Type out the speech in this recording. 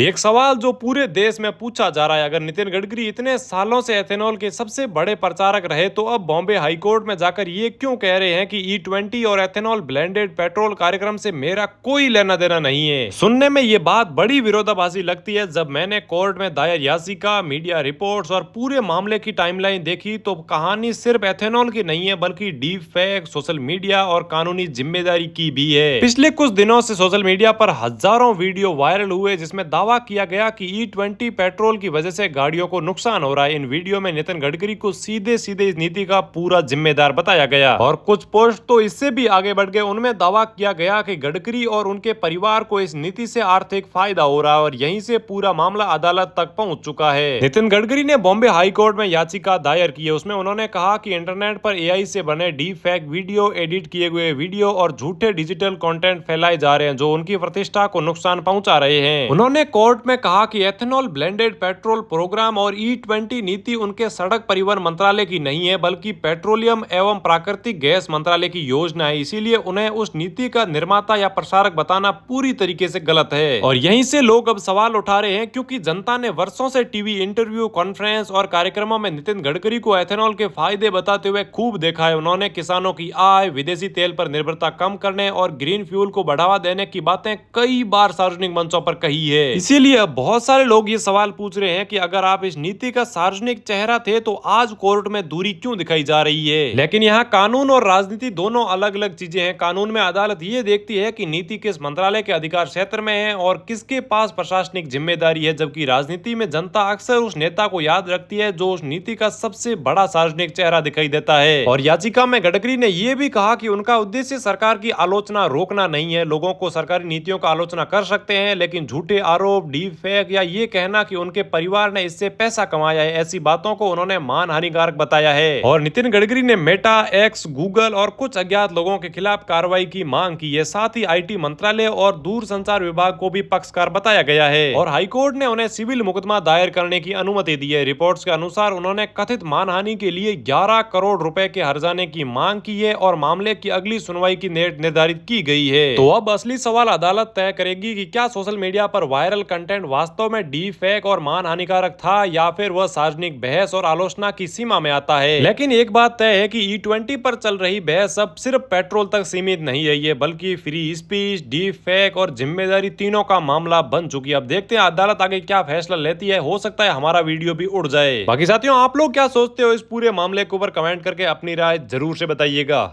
एक सवाल जो पूरे देश में पूछा जा रहा है, अगर नितिन गडकरी इतने सालों से एथेनॉल के सबसे बड़े प्रचारक रहे तो अब बॉम्बे हाईकोर्ट में जाकर ये क्यों कह रहे हैं कि E20 और एथेनॉल ब्लेंडेड पेट्रोल कार्यक्रम से मेरा कोई लेना देना नहीं है। सुनने में ये बात बड़ी विरोधाभासी लगती है। जब मैंने कोर्ट में दायर याचिका, मीडिया रिपोर्ट्स और पूरे मामले की टाइमलाइन देखी तो कहानी सिर्फ एथेनॉल की नहीं है बल्कि डीप फेक, सोशल मीडिया और कानूनी जिम्मेदारी की भी है। पिछले कुछ दिनों से सोशल मीडिया पर हजारों वीडियो वायरल हुए जिसमें दावा किया गया कि E20 पेट्रोल की वजह से गाड़ियों को नुकसान हो रहा है। इन वीडियो में नितिन गडकरी को सीधे सीधे इस नीति का पूरा जिम्मेदार बताया गया और कुछ पोस्ट तो इससे भी आगे बढ़ गए। उनमें दावा किया गया कि गडकरी और उनके परिवार को इस नीति से आर्थिक फायदा हो रहा है और यहीं से पूरा मामला अदालत तक पहुंच चुका है। नितिन गडकरी ने बॉम्बे हाई कोर्ट में याचिका दायर की है। उसमें उन्होंने कहा कि इंटरनेट पर AI से बने डीप फेक वीडियो, एडिट किए हुए वीडियो और झूठे डिजिटल कंटेंट फैलाए जा रहे हैं जो उनकी प्रतिष्ठा को नुकसान पहुंचा रहे हैं। उन्होंने कोर्ट में कहा कि एथेनॉल ब्लेंडेड पेट्रोल प्रोग्राम और E20 नीति उनके सड़क परिवहन मंत्रालय की नहीं है बल्कि पेट्रोलियम एवं प्राकृतिक गैस मंत्रालय की योजना है। इसीलिए उन्हें उस नीति का निर्माता या प्रसारक बताना पूरी तरीके से गलत है। और यहीं से लोग अब सवाल उठा रहे हैं क्योंकि जनता ने वर्षों से टीवी इंटरव्यू, कॉन्फ्रेंस और कार्यक्रमों में नितिन गडकरी को एथेनॉल के फायदे बताते हुए खूब देखा है। उन्होंने किसानों की आय, विदेशी तेल पर निर्भरता कम करने और ग्रीन फ्यूल को बढ़ावा देने की बातें कई बार सार्वजनिक मंचों पर कही है। इसीलिए अब बहुत सारे लोग ये सवाल पूछ रहे हैं कि अगर आप इस नीति का सार्वजनिक चेहरा थे तो आज कोर्ट में दूरी क्यों दिखाई जा रही है। लेकिन यहाँ कानून और राजनीति दोनों अलग अलग चीजें हैं। कानून में अदालत ये देखती है कि नीति किस मंत्रालय के अधिकार क्षेत्र में है और किसके पास प्रशासनिक जिम्मेदारी है, जबकि राजनीति में जनता अक्सर उस नेता को याद रखती है जो उस नीति का सबसे बड़ा सार्वजनिक चेहरा दिखाई देता है। और याचिका में गडकरी ने यह भी कहा कि उनका उद्देश्य सरकार की आलोचना रोकना नहीं है। लोगों को सरकारी नीतियों का आलोचना कर सकते हैं लेकिन झूठे आरोप, डीप फेक या ये कहना कि उनके परिवार ने इससे पैसा कमाया है, ऐसी बातों को उन्होंने मान हानिकारक बताया है। और नितिन गडकरी ने मेटा, एक्स, गूगल और कुछ अज्ञात लोगों के खिलाफ कार्रवाई की मांग की है। साथ ही IT मंत्रालय और दूरसंचार विभाग को भी पक्षकार बताया गया है और हाईकोर्ट ने उन्हें सिविल मुकदमा दायर करने की अनुमति दी है। रिपोर्ट्स के अनुसार उन्होंने कथित मानहानि के लिए 11 करोड़ रुपए के हर्जाने की मांग की है और मामले की अगली सुनवाई की डेट निर्धारित की गई है। तो अब असली सवाल अदालत तय करेगी कि क्या सोशल मीडिया पर वायरल कंटेंट वास्तव में डीप फेक और मान हानिकारक था या फिर वह सार्वजनिक बहस और आलोचना की सीमा में आता है। लेकिन एक बात तय है कि E20 पर चल रही बहस अब सिर्फ पेट्रोल तक सीमित नहीं रही है बल्कि फ्री स्पीच, डीप फेक और जिम्मेदारी तीनों का मामला बन चुकी है। अब देखते हैं अदालत आगे क्या फैसला लेती है। हो सकता है हमारा वीडियो भी उड़ जाए। बाकी साथियों, आप लोग क्या सोचते हो इस पूरे मामले के ऊपर कमेंट करके अपनी राय जरूर से बताइएगा।